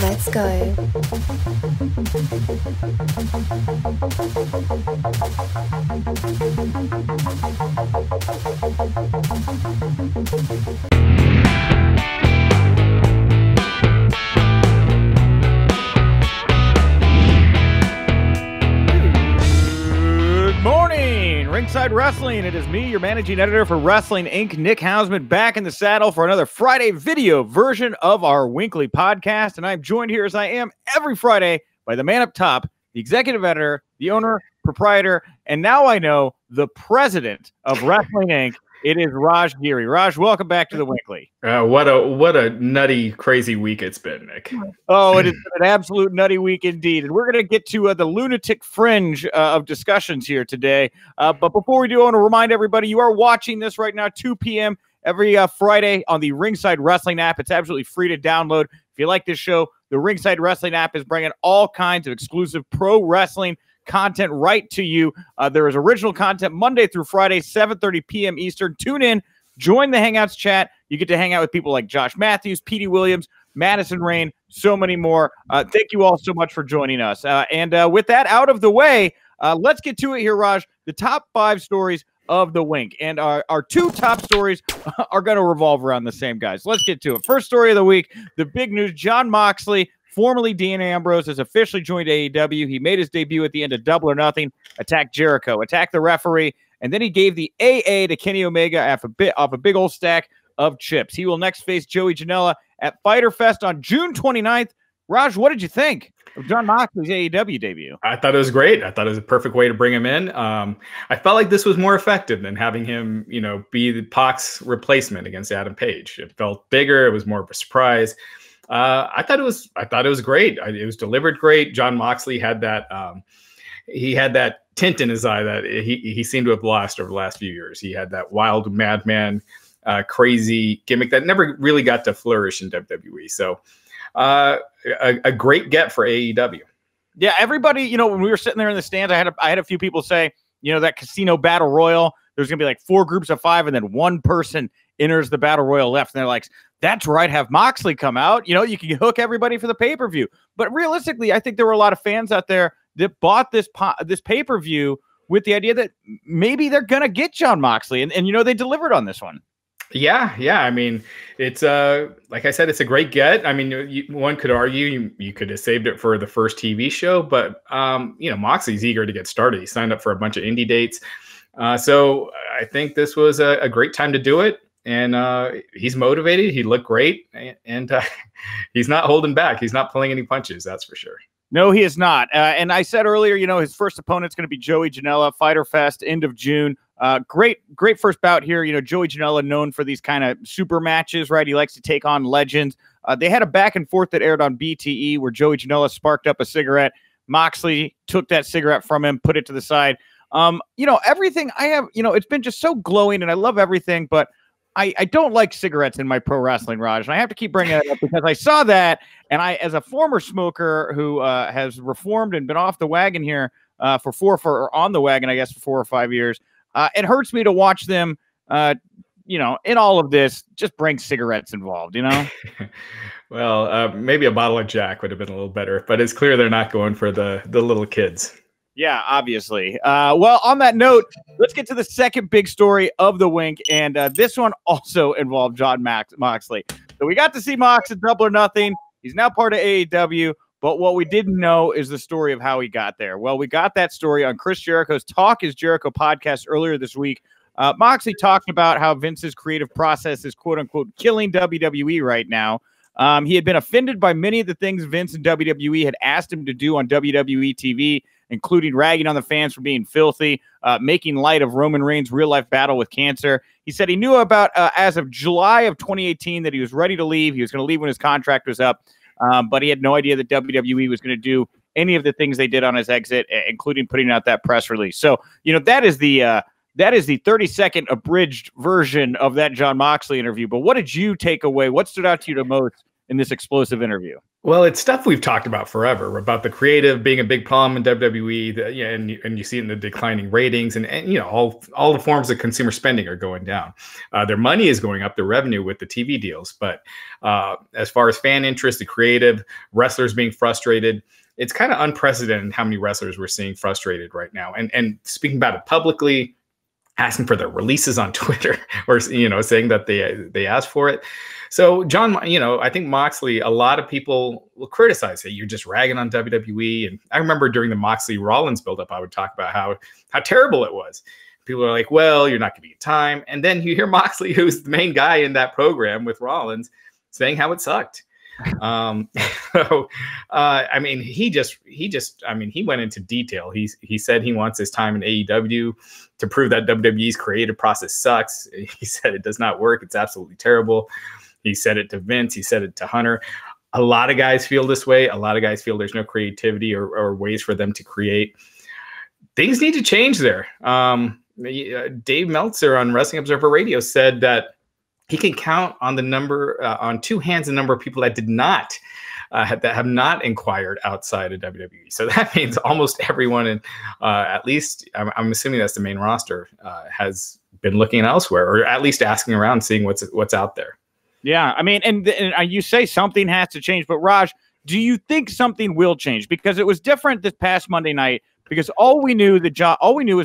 Let's go. Ringside Wrestling. It is me, your managing editor for Wrestling Inc., Nick Hausman, back in the saddle for another Friday video version of our WINCLY podcast. And I'm joined here, as I am every Friday, by the man up top, the executive editor, the owner, proprietor, and now I know the president of Wrestling Inc. It is Raj Giri. Raj, welcome back to the WINCLY. What a nutty, crazy week it's been, Nick. Oh, it has been an absolute nutty week indeed. And we're going to get to the lunatic fringe of discussions here today. But before we do, I want to remind everybody, you are watching this right now, 2 p.m. every Friday on the Ringside Wrestling app. It's absolutely free to download. If you like this show, the Ringside Wrestling app is bringing all kinds of exclusive pro wrestling content right to you. There is original content Monday through Friday, 7:30 p.m. Eastern. Tune in, join the Hangouts chat. You get to hang out with people like Josh Matthews, Petey Williams, Madison Rain, so many more. Thank you all so much for joining us. And with that out of the way, let's get to it here, Raj. The top 5 stories of the Wink. And our 2 top stories are going to revolve around the same guys. Let's get to it. First story of the week, the big news, Jon Moxley, formerly Dean Ambrose, has officially joined AEW. He made his debut at the end of Double or Nothing, attacked Jericho, attacked the referee, and then he gave the AA to Kenny Omega off a big old stack of chips. He will next face Joey Janela at Fyter Fest on June 29th. Raj, what did you think of Jon Moxley's AEW debut? I thought it was great. I thought it was a perfect way to bring him in. I felt like this was more effective than having him, be the Pac's replacement against Adam Page. It felt bigger. It was more of a surprise. I thought it was great. It was delivered great. Jon Moxley had that he had that tint in his eye that he seemed to have lost over the last few years. He had that wild madman, crazy gimmick that never really got to flourish in WWE. So a great get for AEW. Yeah, everybody, when we were sitting there in the stands, I had a few people say, that casino battle royal, there's gonna be like 4 groups of 5, and then one person enters the battle royal left, and they're like, that's right, have Moxley come out. You can hook everybody for the pay-per-view. But realistically, I think there were a lot of fans out there that bought this pay-per-view with the idea that maybe they're going to get Jon Moxley. And they delivered on this one. Yeah. I mean, it's like I said, it's a great get. I mean, one could argue you could have saved it for the first TV show, but Moxley's eager to get started. He signed up for a bunch of indie dates. So I think this was a great time to do it. And he's motivated. He looked great, and he's not holding back. He's not pulling any punches, that's for sure. No, he is not. And I said earlier, his first opponent's going to be Joey Janela, Fyter Fest, end of June. Great first bout here. Joey Janela, known for these kind of super matches, right? He likes to take on legends. They had a back and forth that aired on BTE where Joey Janela sparked up a cigarette. Moxley took that cigarette from him, put it to the side. Everything I have, it's been just so glowing, and I love everything, but I don't like cigarettes in my pro wrestling, Raj, and I have to keep bringing it up because I saw that, and I, as a former smoker who has reformed and been off the wagon here or on the wagon, I guess, for 4 or 5 years, it hurts me to watch them, in all of this, just bring cigarettes involved, Well, maybe a bottle of Jack would have been a little better, but it's clear they're not going for the little kids. Yeah, obviously. Well, on that note, let's get to the second big story of the Wink, and this one also involved Jon Moxley. So we got to see Mox at Double or Nothing. He's now part of AEW, but what we didn't know is the story of how he got there. Well, we got that story on Chris Jericho's Talk is Jericho podcast earlier this week. Moxley talked about how Vince's creative process is, quote-unquote, killing WWE right now. He had been offended by many of the things Vince and WWE had asked him to do on WWE TV, including ragging on the fans for being filthy, making light of Roman Reigns' real-life battle with cancer. He said he knew about, as of July of 2018, that he was ready to leave. He was going to leave when his contract was up, but he had no idea that WWE was going to do any of the things they did on his exit, including putting out that press release. So, that is the 30-second abridged version of that Jon Moxley interview. But what did you take away? What stood out to you the most in this explosive interview? Well, it's stuff we've talked about forever, about the creative being a big problem in WWE, and you see it in the declining ratings, and all the forms of consumer spending are going down. Their money is going up, their revenue with the TV deals, but as far as fan interest, the creative, wrestlers being frustrated, it's kind of unprecedented how many wrestlers we're seeing frustrated right now. And speaking about it publicly, asking for their releases on Twitter, or saying that they asked for it. So Jon, I think Moxley, a lot of people will criticize it. You're just ragging on WWE. And I remember during the Moxley Rollins buildup, I would talk about how terrible it was. People are like, well, you're not going to get time. And then you hear Moxley, who's the main guy in that program with Rollins, saying how it sucked. So, I mean, he went into detail. He said he wants his time in AEW to prove that WWE's creative process sucks. He said it does not work. It's absolutely terrible. He said it to Vince. He said it to Hunter. A lot of guys feel this way. A lot of guys feel there's no creativity or ways for them to create. Things need to change there. Dave Meltzer on Wrestling Observer Radio said that he can count on on two hands the number of people that did not that have not inquired outside of WWE. So that means almost everyone, in at least I'm assuming that's the main roster, has been looking elsewhere, or at least asking around, seeing what's out there. Yeah, I mean, and you say something has to change, but Raj, do you think something will change? Because it was different this past Monday night. Because all we knew is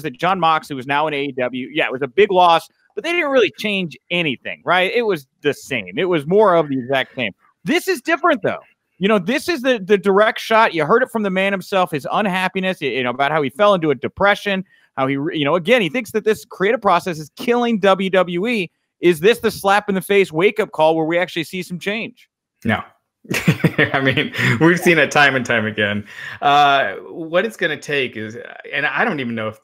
that Jon Moxley was now in AEW. Yeah, it was a big loss, but they didn't really change anything, right? It was the same. It was more of the exact same. This is different, though. This is the direct shot. You heard it from the man himself, his unhappiness, about how he fell into a depression, how he, again, he thinks that this creative process is killing WWE. Is this the slap in the face wake-up call where we actually see some change? No. I mean, we've seen it time and time again. What it's going to take is, and I don't even know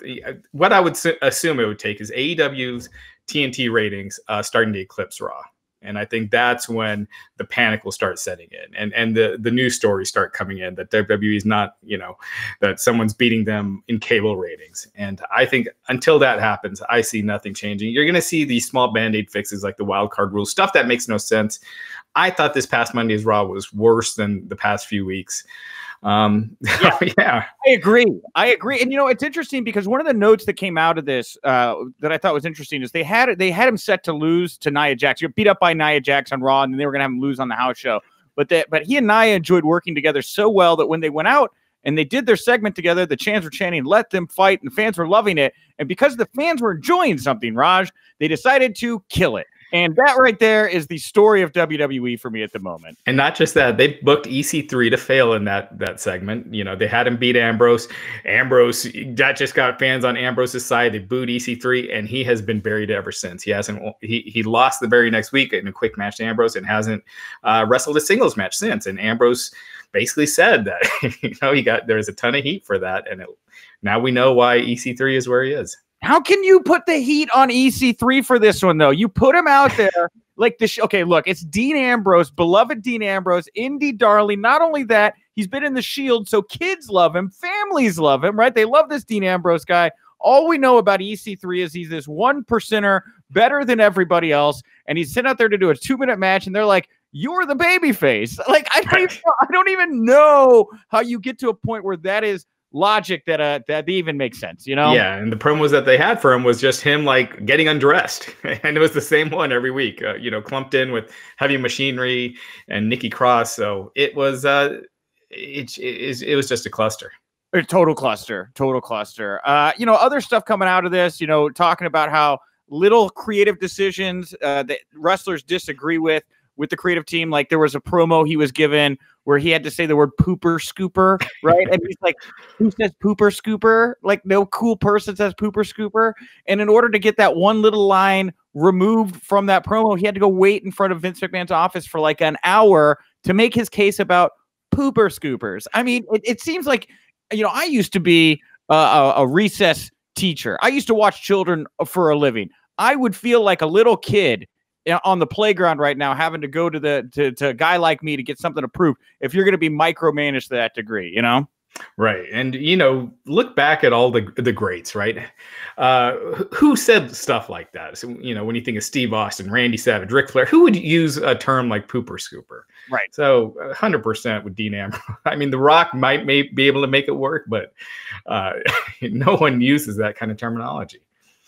what I would assume it would take is AEW's TNT ratings starting to eclipse Raw. And I think that's when the panic will start setting in, and the news stories start coming in that WWE is not, that someone's beating them in cable ratings. And I think until that happens, I see nothing changing. You're going to see these small Band-Aid fixes like the wild card rules, stuff that makes no sense. I thought this past Monday's Raw was worse than the past few weeks. Yeah, I agree. And it's interesting because one of the notes that came out of this that I thought was interesting is they had him set to lose to Nia Jax. You're beat up by Nia Jax on Raw, and then they were going to have him lose on the house show. But he and Nia enjoyed working together so well that when they went out and they did their segment together, the chants were chanting, "Let them fight," and the fans were loving it. And because the fans were enjoying something, Raj, they decided to kill it. And that right there is the story of WWE for me at the moment. And not just that, they booked EC3 to fail in that segment. They had him beat Ambrose. Ambrose, that just got fans on Ambrose's side. They booed EC3, and he has been buried ever since. He lost the very next week in a quick match to Ambrose and hasn't wrestled a singles match since. And Ambrose basically said that there's a ton of heat for that, and now we know why EC3 is where he is. How can you put the heat on EC3 for this one, though? You put him out there like this. Okay, look, it's Dean Ambrose, beloved Dean Ambrose, indie darling. Not only that, he's been in the Shield, so kids love him, families love him, right? They love this Dean Ambrose guy. All we know about EC3 is he's this 1%er, better than everybody else, and he's sent out there to do a 2-minute match, and they're like, "You're the babyface." Like, I don't even know how you get to a point where that is logic that even makes sense, Yeah, and the promos that they had for him was just him like getting undressed, and it was the same one every week, clumped in with Heavy Machinery and Nikki Cross. So it was it was just a cluster. A total cluster. Other stuff coming out of this, talking about how little creative decisions that wrestlers disagree with the creative team. Like there was a promo he was given where he had to say the word pooper scooper, right? And he's like, who says pooper scooper? Like no cool person says pooper scooper. And in order to get that one little line removed from that promo, he had to go wait in front of Vince McMahon's office for like an hour to make his case about pooper scoopers. I mean, it seems like, I used to be a recess teacher. I used to watch children for a living. I would feel like a little kid on the playground right now, having to go to a guy like me to get something approved if you're going to be micromanaged to that degree, Right. And, look back at all the greats, right? Who said stuff like that? So, when you think of Steve Austin, Randy Savage, Ric Flair, who would use a term like pooper scooper? Right. So 100% with Dean Ambrose. I mean, The Rock might be able to make it work, but no one uses that kind of terminology.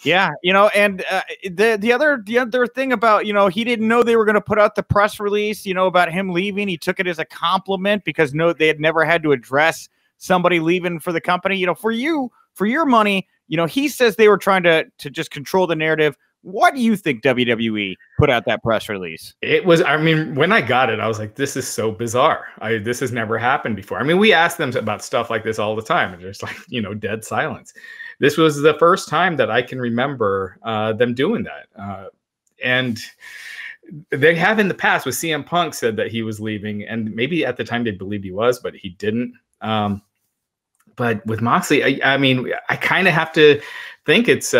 Yeah, and the other thing about, he didn't know they were going to put out the press release, about him leaving. He took it as a compliment because they had never had to address somebody leaving for the company. For your money, he says they were trying to just control the narrative. What do you think WWE put out that press release? It was, when I got it, I was like, this is so bizarre. This has never happened before. We ask them about stuff like this all the time, and just like, dead silence. This was the first time that I can remember them doing that. And they have in the past with CM Punk said that he was leaving, and maybe at the time they believed he was, but he didn't. But with Moxley, I kind of have to think it's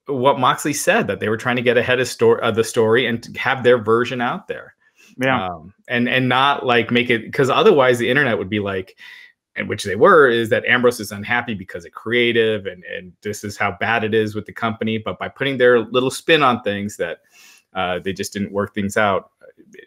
what Moxley said, that they were trying to get ahead of the story and to have their version out there. Yeah. And not like make it, because otherwise the internet would be like, and which they were, is that Ambrose is unhappy because of creative and this is how bad it is with the company. But by putting their little spin on things that they just didn't work things out,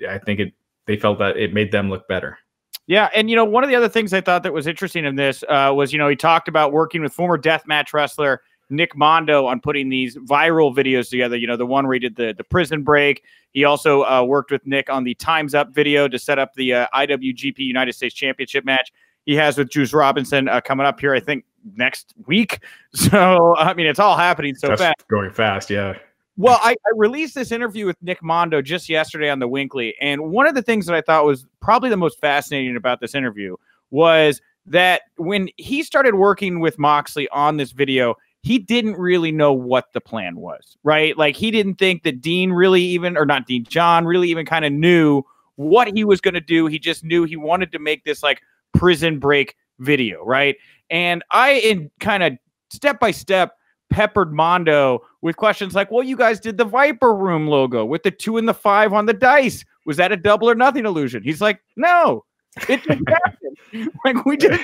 I think they felt that it made them look better. Yeah, and one of the other things I thought that was interesting in this was, he talked about working with former deathmatch wrestler Nick Mondo on putting these viral videos together. The one where he did the prison break. He also worked with Nick on the Time's Up video to set up the IWGP United States Championship match he has with Juice Robinson coming up here, I think, next week. So, it's all happening so fast. Going fast, yeah. Well, I released this interview with Nick Mondo just yesterday on the WINCLY, and one of the things that I thought was probably the most fascinating about this interview was that when he started working with Moxley on this video, he didn't really know what the plan was, right? Like, he didn't think that John really even kind of knew what he was going to do. He just knew he wanted to make this like prison break video, right? And I kind of step by step peppered Mondo with questions like, well, you guys did the Viper Room logo with the 2 and the 5 on the dice. Was that a double or nothing illusion? He's like, no, it just happened. Like, we just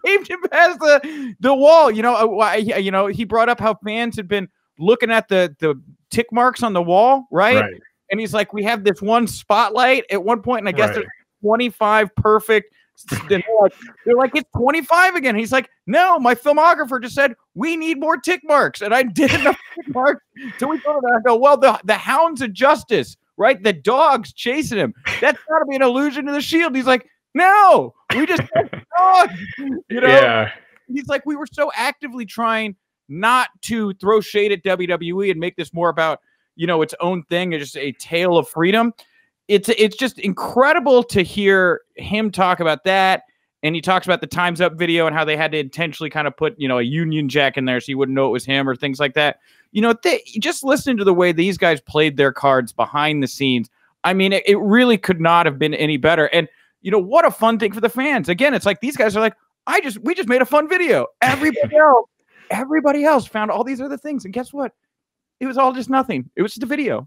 taped him past the wall. He brought up how fans had been looking at the tick marks on the wall, right? And he's like, we have this one spotlight at one point, and I guess there's 25 perfect. They're like, it's 25 again. He's like, no, my filmographer just said we need more tick marks, and I did enough tick marks. So we thought about it. I go, well, the hounds of justice, right? The dog's chasing him. That's got to be an allusion to the Shield. He's like, no, we just dogs. Yeah. He's like, we were so actively trying not to throw shade at WWE and make this more about its own thing, just a tale of freedom. It's just incredible to hear him talk about that. And he talks about the Time's Up video and how they had to intentionally kind of put, a Union Jack in there so you wouldn't know it was him or things like that. Just listening to the way these guys played their cards behind the scenes. It really could not have been any better. And, what a fun thing for the fans. Again, it's like these guys are like, we just made a fun video. Everybody else found all these other things. And guess what? It was all just nothing. It was just a video,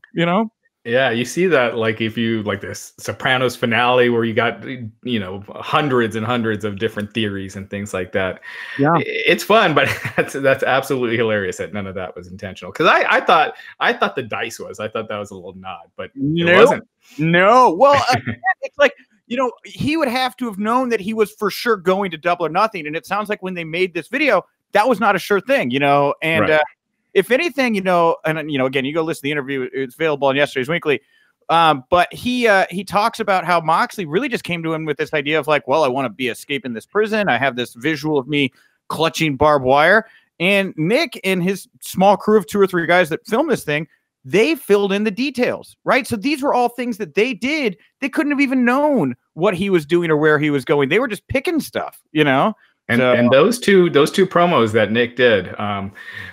Yeah, you see that, like, if you like this Sopranos finale where you got hundreds and hundreds of different theories and things like that. Yeah, it's fun, but that's absolutely hilarious that none of that was intentional. Because I thought the dice was. I thought that was a little nod, but it wasn't. No, well, it's like he would have to have known that he was for sure going to Double or Nothing, and it sounds like when they made this video, that was not a sure thing, and. Right. If anything, and again, you go listen to the interview. It's available on yesterday's WINCLY. But he talks about how Moxley really just came to him with this idea of like, well, I want to be escaping this prison. I have this visual of me clutching barbed wire. And Nick and his small crew of 2 or 3 guys that filmed this thing, they filled in the details, right? So these were all things that they did. They couldn't have even known what he was doing or where he was going. They were just picking stuff, And those two promos that Nick did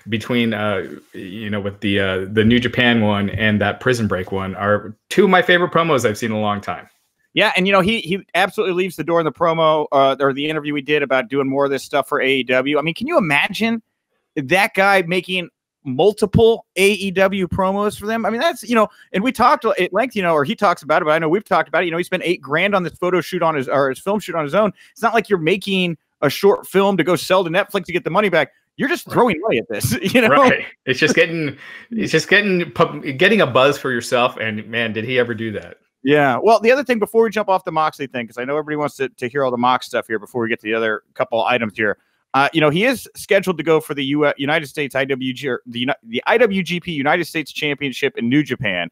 between with the New Japan one and that Prison Break one are 2 of my favorite promos I've seen in a long time. Yeah, and he absolutely leaves the door in the promo or the interview we did about doing more of this stuff for AEW. Can you imagine that guy making multiple AEW promos for them. I mean, that's, and we talked at length, or he talks about it, but I know we've talked about it. He spent $8,000 on this photo shoot on his film shoot on his own. It's not like you're making a short film to go sell to Netflix to get the money back. You're just throwing money at this, Right. It's just getting a buzz for yourself. And man, did he ever do that? Yeah. Well, the other thing before we jump off the Moxley thing, because I know everybody wants to hear all the Mox stuff here before we get to the other couple items here. He is scheduled to go for the United States IWG or the IWGP United States Championship in New Japan.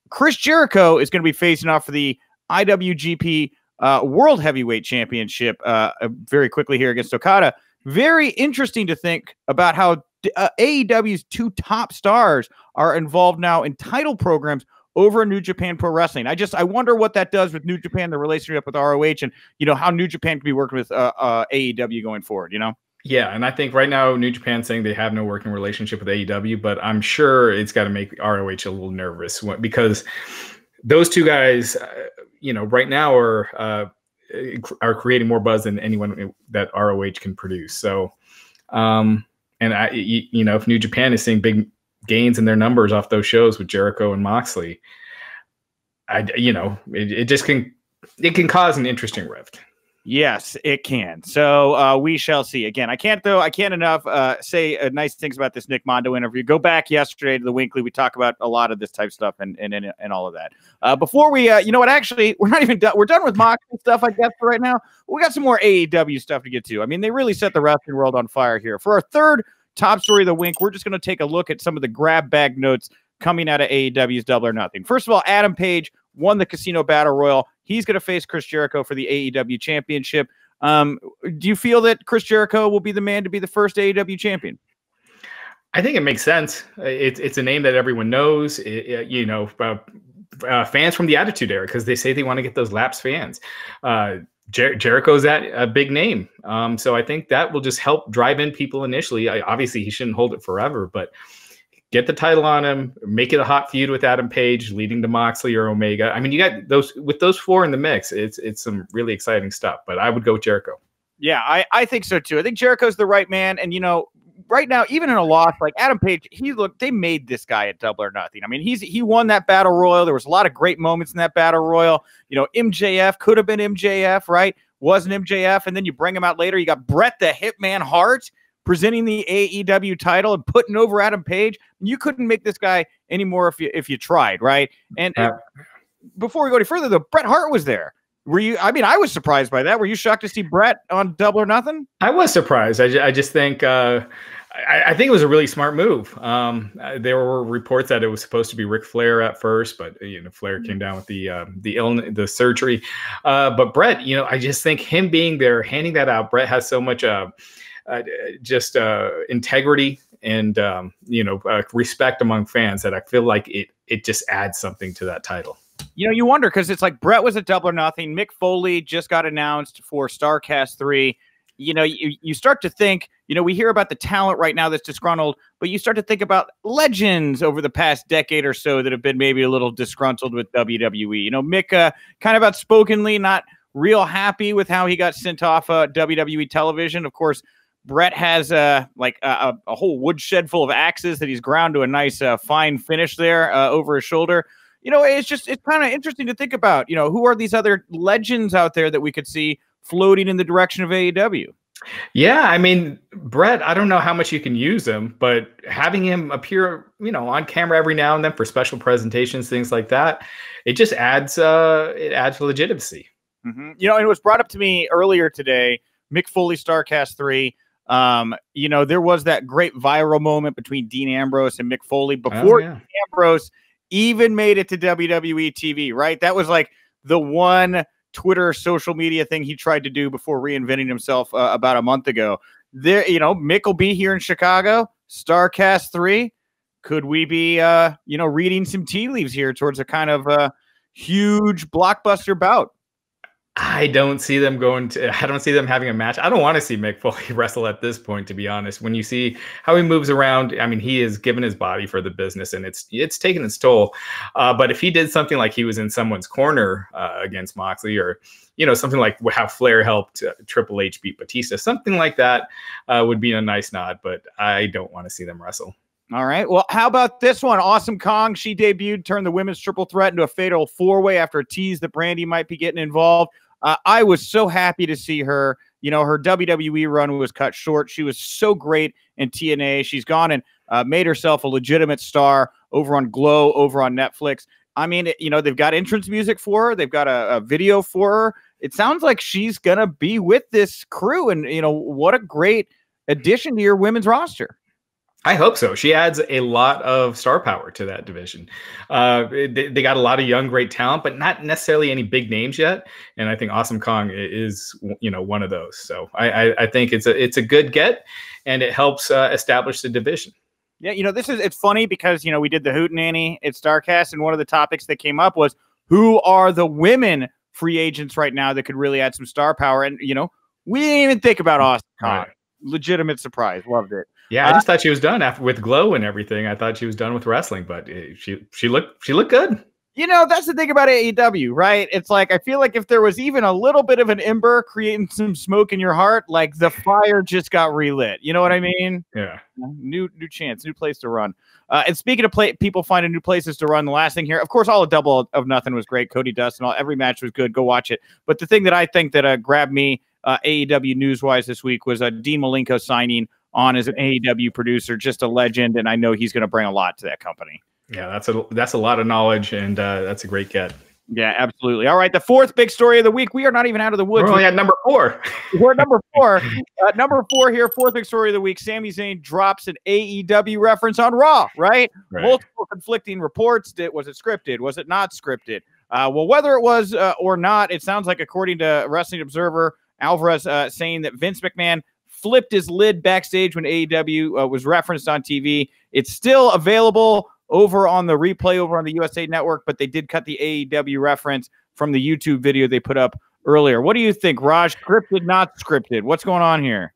Chris Jericho is going to be facing off for the IWGP World Heavyweight Championship very quickly here against Okada. Very interesting to think about how AEW's two top stars are involved now in title programs over in New Japan Pro Wrestling. I wonder what that does with New Japan, the relationship with ROH, and how New Japan can be working with AEW going forward. Yeah, and I think right now New Japan's saying they have no working relationship with AEW, but I'm sure it's got to make ROH a little nervous because those two guys, right now are creating more buzz than anyone that ROH can produce. So, if New Japan is seeing big gains in their numbers off those shows with Jericho and Moxley, it can cause an interesting rift. Yes, it can. So we shall see. Again, I can't enough say nice things about this Nick Mondo interview. Go back yesterday to the WINCLY. We talk about a lot of this type of stuff and all of that. Before we, actually, we're not even done. We're done with Moxley stuff, I guess, for right now. We got some more AEW stuff to get to. I mean, they really set the wrestling world on fire here. For our third top story of the Wink, we're just going to take a look at some of the grab bag notes coming out of AEW's Double or Nothing. First of all, Adam Page won the Casino Battle Royal. He's going to face Chris Jericho for the AEW Championship. Do you feel that Chris Jericho will be the man to be the first AEW champion? I think it makes sense. It's a name that everyone knows. Fans from the Attitude Era, because they say they want to get those lapsed fans. Jericho's a big name. So I think that will just help drive in people initially. Obviously, he shouldn't hold it forever, but get the title on him, make it a hot feud with Adam Page, leading to Moxley or Omega. I mean, you got those four in the mix. It's some really exciting stuff, but I would go with Jericho. Yeah, I think so too. I think Jericho's the right man. And, right now, even in a loss, like Adam Page, they made this guy at Double or Nothing. I mean, he won that Battle Royal. There was a lot of great moments in that Battle Royal. MJF could have been MJF, right? Wasn't MJF. And then you bring him out later. You got Bret the Hitman Hart presenting the AEW title and putting over Adam Page. You couldn't make this guy anymore if you tried, right? And before we go any further, though, Bret Hart was there. Were you? I mean, I was surprised by that. Were you shocked to see Bret on Double or Nothing? I was surprised. I just think I think it was a really smart move. There were reports that it was supposed to be Ric Flair at first, but Flair came down with the surgery. But Bret, I just think him being there, handing that out. Bret has so much integrity and respect among fans that I feel like it just adds something to that title. You wonder, because it's like Bret was at Double or Nothing. Mick Foley just got announced for StarCast 3. You start to think, we hear about the talent right now that's disgruntled, but you start to think about legends over the past decade or so that have been maybe a little disgruntled with WWE. Mick kind of outspokenly not real happy with how he got sent off WWE television. Of course, Bret has a whole woodshed full of axes that he's ground to a nice fine finish there over his shoulder. It's kind of interesting to think about, who are these other legends out there that we could see floating in the direction of AEW? Yeah, I mean, Bret, I don't know how much you can use him, but having him appear, on camera every now and then for special presentations, things like that, it just adds legitimacy. Mm-hmm. It was brought up to me earlier today, Mick Foley StarCast 3. There was that great viral moment between Dean Ambrose and Mick Foley before Dean Ambrose even made it to WWE TV, right? That was like the one Twitter social media thing he tried to do before reinventing himself about a month ago. There, Mick will be here in Chicago, StarCast 3. Could we be, reading some tea leaves here towards a kind of huge blockbuster bout? I don't see them having a match. I don't want to see Mick Foley wrestle at this point, to be honest. When you see how he moves around, I mean, he has given his body for the business, and it's taken its toll. But if he did something like he was in someone's corner against Moxley, or something like how Flair helped Triple H beat Batista, something like that would be a nice nod. But I don't want to see them wrestle. All right. Well, how about this one? Awesome Kong. She debuted, turned the women's triple threat into a fatal four-way after a tease that Brandy might be getting involved. I was so happy to see her. You know, her WWE run was cut short. She was so great in TNA. She's gone and made herself a legitimate star over on Glow, over on Netflix. I mean, you know, they've got entrance music for her. They've got a video for her. It sounds like she's going to be with this crew. And, you know, what a great addition to your women's roster. I hope so. She adds a lot of star power to that division. They got a lot of young, great talent, but not necessarily any big names yet. And I think Awesome Kong is, you know, one of those. So I think it's a good get, and it helps establish the division. Yeah, you know, it's funny because, you know, we did the Hootenanny at StarCast, and one of the topics that came up was who are the women free agents right now that could really add some star power. And, you know, we didn't even think about Awesome Kong. Right. Legitimate surprise. Loved it. Yeah, I just thought she was done with Glow and everything. I thought she was done with wrestling, but she looked good. You know, that's the thing about AEW, right? It's like, I feel like if there was even a little bit of an ember creating some smoke in your heart, like the fire just got relit. You know what I mean? Yeah. New chance, new place to run. And speaking of people finding new places to run, the last thing here, of course, all of Double or Nothing was great. Cody Dust and every match was good. Go watch it. But the thing that I think that grabbed me AEW news-wise this week was Dean Malenko signing on as an AEW producer, just a legend, and I know he's going to bring a lot to that company. Yeah, that's a lot of knowledge, and that's a great get. Yeah, absolutely. All right, the fourth big story of the week. We are not even out of the woods. We're only at number 4. We're at number 4. Number 4 here, fourth big story of the week. Sami Zayn drops an AEW reference on Raw, right? Multiple conflicting reports. Was it scripted? Was it not scripted? Well, whether it was or not, it sounds like, according to Wrestling Observer, Alvarez saying that Vince McMahon flipped his lid backstage when AEW was referenced on TV. It's still available over on the replay over on the USA Network, but they did cut the AEW reference from the YouTube video they put up earlier. What do you think, Raj? Scripted, not scripted? What's going on here?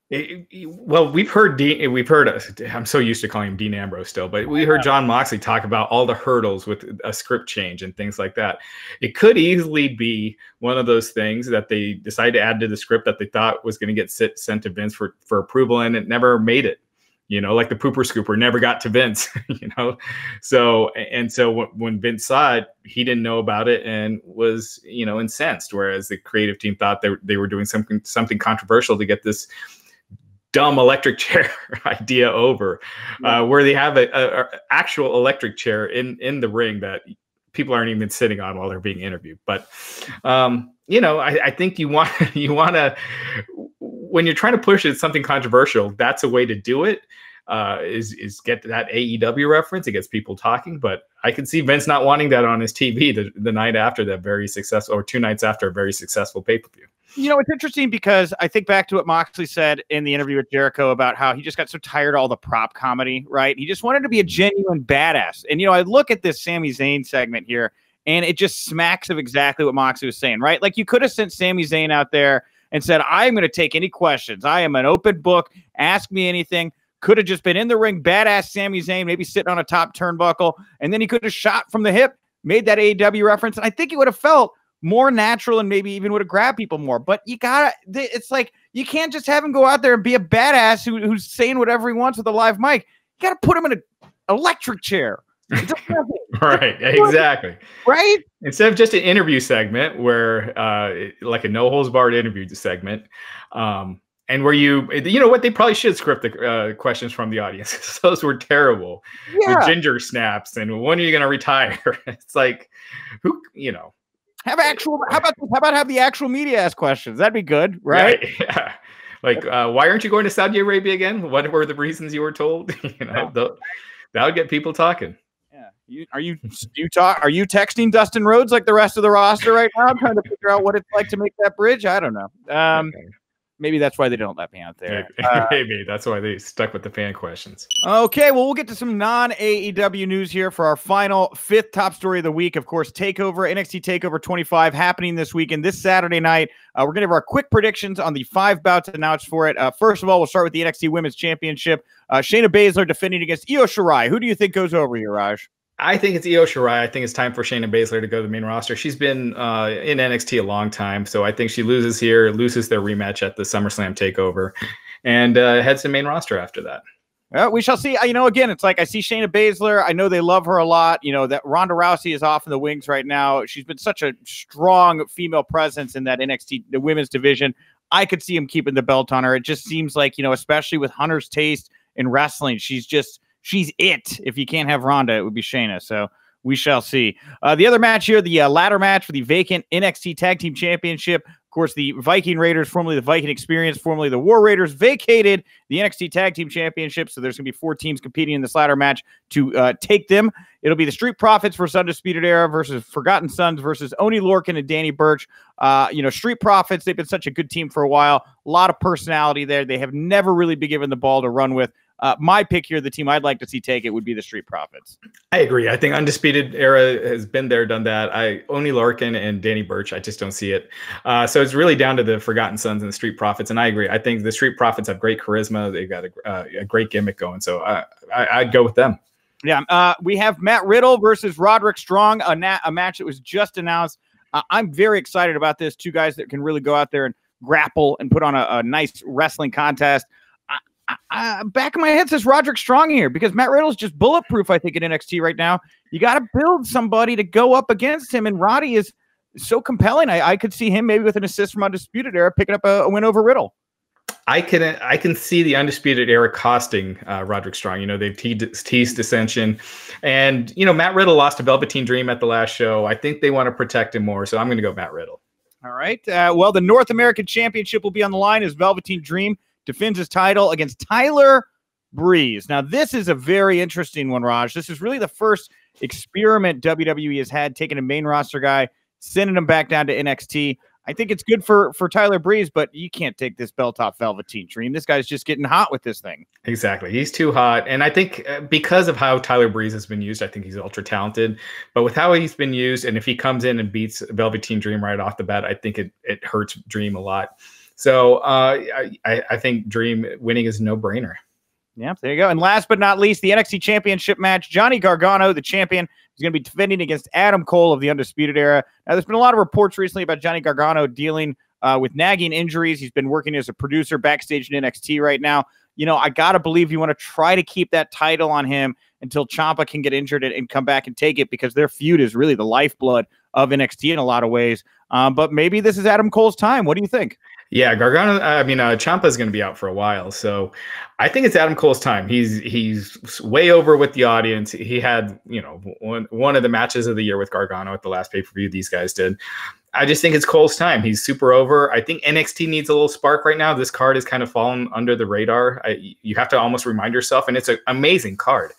Well, we've heard I'm so used to calling him Dean Ambrose still, but we heard Jon Moxley talk about all the hurdles with a script change and things like that. It could easily be one of those things that they decided to add to the script that they thought was going to get sent to Vince for approval, and it never made it. You know, like the pooper scooper never got to Vince, you know? So when Vince saw it, he didn't know about it and was, you know, incensed. Whereas the creative team thought they were doing something controversial to get this dumb electric chair idea over, where they have a actual electric chair in the ring that people aren't even sitting on while they're being interviewed. But, you know, I think you want to, when you're trying to push it something controversial, that's a way to do it. Is get that AEW reference. It gets people talking, but I can see Vince not wanting that on his TV the night after that very successful, or 2 nights after a very successful pay-per-view. You know, it's interesting because I think back to what Moxley said in the interview with Jericho about how he just got so tired of all the prop comedy, right? He just wanted to be a genuine badass. And, you know, I look at this Sami Zayn segment here, and it just smacks of exactly what Moxley was saying, right? Like, you could have sent Sami Zayn out there and said, I'm going to take any questions. I am an open book. Ask me anything. Could have just been in the ring, badass Sami Zayn, maybe sitting on a top turnbuckle, and then he could have shot from the hip, made that AEW reference, and I think it would have felt more natural and maybe even would have grabbed people more. But it's like, you can't just have him go out there and be a badass who's saying whatever he wants with a live mic. You got to put him in an electric chair. Right, exactly. Right? Instead of just an interview segment where like a no holds barred interview segment, and where you know what, they probably should script the questions from the audience. Those were terrible. Yeah. With ginger snaps and when are you going to retire? It's like, who, you know, how about have the actual media ask questions? That'd be good, right? Yeah. Like, why aren't you going to Saudi Arabia again? What were the reasons you were told? You know, that would get people talking. Are you texting Dustin Rhodes like the rest of the roster right now, trying to figure out what it's like to make that bridge? I don't know. Maybe that's why they don't let me out there. Maybe that's why they stuck with the fan questions. Okay, well, we'll get to some non-AEW news here for our final 5th top story of the week. Of course, NXT Takeover 25 happening this weekend, this Saturday night. We're going to have our quick predictions on the 5 bouts announced for it. First of all, we'll start with the NXT Women's Championship. Shayna Baszler defending against Io Shirai. Who do you think goes over here, Raj? I think it's Io Shirai. I think it's time for Shayna Baszler to go to the main roster. She's been in NXT a long time, so I think she loses here, loses their rematch at the SummerSlam Takeover, and heads to the main roster after that. We shall see. Again, it's like I see Shayna Baszler. I know they love her a lot. That Ronda Rousey is off in the wings right now. She's been such a strong female presence in that NXT, the women's division. I could see him keeping the belt on her. It just seems like, especially with Hunter's taste in wrestling, she's it. If you can't have Ronda, it would be Shayna. So we shall see. The other match here, the ladder match for the vacant NXT Tag Team Championship. Of course, the Viking Raiders, formerly the Viking Experience, formerly the War Raiders, vacated the NXT Tag Team Championship. So there's going to be 4 teams competing in this ladder match to take them. It'll be the Street Profits versus Undisputed Era versus Forgotten Sons versus Oney Lorcan and Danny Burch. Street Profits, they've been such a good team for a while. A lot of personality there. They have never really been given the ball to run with. My pick here, the team I'd like to see take it would be the Street Profits. I agree. I think Undisputed Era has been there, done that. Oney Lorcan and Danny Burch, I just don't see it. So it's really down to the Forgotten Sons and the Street Profits. And I agree. I think the Street Profits have great charisma. They've got a great gimmick going. So I'd go with them. Yeah. We have Matt Riddle versus Roderick Strong, a match that was just announced. I'm very excited about this. 2 guys that can really go out there and grapple and put on a nice wrestling contest. Back of my head says Roderick Strong here because Matt Riddle's just bulletproof, I think, in NXT right now. You got to build somebody to go up against him, and Roddy is so compelling. I could see him maybe with an assist from Undisputed Era picking up a win over Riddle. I can see the Undisputed Era costing Roderick Strong. They've teased dissension, and Matt Riddle lost to Velveteen Dream at the last show. I think they want to protect him more, so I'm going to go Matt Riddle. All right. Well, the North American Championship will be on the line as Velveteen Dream defends his title against Tyler Breeze. Now, this is a very interesting one, Raj. This is really the first experiment WWE has had, taking a main roster guy, sending him back down to NXT. I think it's good for Tyler Breeze, but you can't take this belt off Velveteen Dream. This guy's just getting hot with this thing. Exactly. He's too hot. And I think because of how Tyler Breeze has been used, I think he's ultra talented. But with how he's been used, and if he comes in and beats Velveteen Dream right off the bat, I think it hurts Dream a lot. So I think Dream winning is a no-brainer. Yeah, there you go. And last but not least, the NXT Championship match. Johnny Gargano, the champion, is going to be defending against Adam Cole of the Undisputed Era. Now, there's been a lot of reports recently about Johnny Gargano dealing with nagging injuries. He's been working as a producer backstage in NXT right now. I got to believe you want to try to keep that title on him until Ciampa can get injured and come back and take it, because their feud is really the lifeblood of NXT in a lot of ways. But maybe this is Adam Cole's time. What do you think? Yeah, Gargano. Ciampa is going to be out for a while, so I think it's Adam Cole's time. He's way over with the audience. He had one of the matches of the year with Gargano at the last pay-per-view. These guys did. I just think it's Cole's time. He's super over. I think NXT needs a little spark right now. This card has kind of fallen under the radar. You have to almost remind yourself, and it's an amazing card.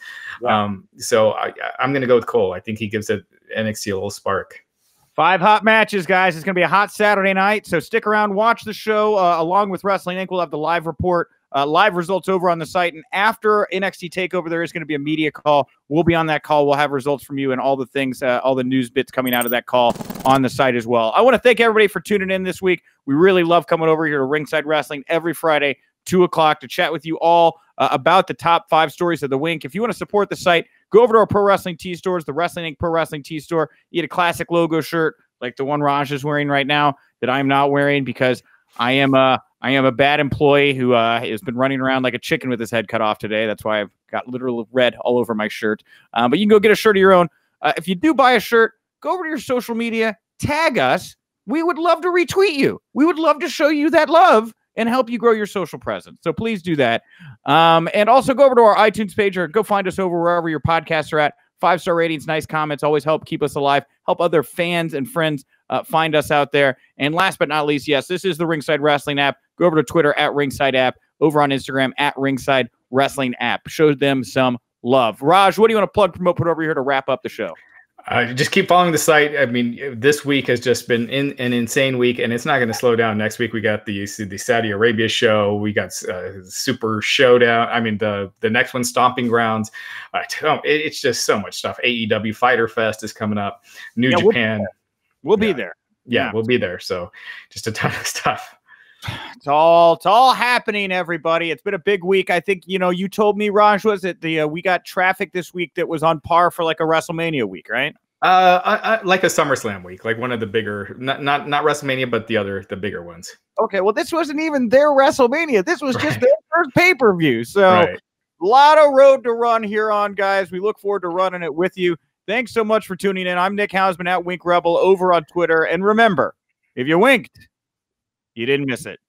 Yeah. So I'm going to go with Cole. I think he gives NXT a little spark. 5 hot matches, guys. It's going to be a hot Saturday night, so stick around, watch the show. Along with Wrestling Inc., we'll have the live report, live results over on the site. And after NXT TakeOver, there is going to be a media call. We'll be on that call. We'll have results from you and all the things, all the news bits coming out of that call on the site as well. I want to thank everybody for tuning in this week. We really love coming over here to Ringside Wrestling every Friday, 2 o'clock, to chat with you all about the top 5 stories of the Wink. If you want to support the site, go over to our Pro Wrestling Tee stores, the Wrestling Inc. Pro Wrestling Tee store. You get a classic logo shirt like the one Raj is wearing right now that I'm not wearing because I am a bad employee who has been running around like a chicken with his head cut off today. That's why I've got literal red all over my shirt. But you can go get a shirt of your own. If you do buy a shirt, go over to your social media, tag us. We would love to retweet you. We would love to show you that love and help you grow your social presence. So please do that. And also go over to our iTunes page or go find us over wherever your podcasts are at. 5-star ratings, nice comments, always help keep us alive, help other fans and friends find us out there. And last but not least, yes, this is the Ringside Wrestling app. Go over to Twitter at Ringside App, over on Instagram at Ringside Wrestling App. Show them some love. Raj, what do you want to plug, promote, put over here to wrap up the show? Just keep following the site. I mean, this week has just been an insane week, and it's not going to slow down. Next week, we got the Saudi Arabia show. We got Super Showdown. I mean, the next one, Stomping Grounds. It's just so much stuff. AEW Fighter Fest is coming up. New Japan. We'll be there. Yeah, we'll be there. So just a ton of stuff. It's all happening, everybody. It's been a big week. I think, you told me, Raj, was it we got traffic this week that was on par for like a WrestleMania week, right? Like a SummerSlam week, like one of the bigger, not WrestleMania, but the bigger ones. Okay, well, this wasn't even their WrestleMania. This was just their first pay-per-view. So lot of road to run here on, guys. We look forward to running it with you. Thanks so much for tuning in. I'm Nick Hausman at Wink Rebel over on Twitter. And remember, if you winked, you didn't miss it.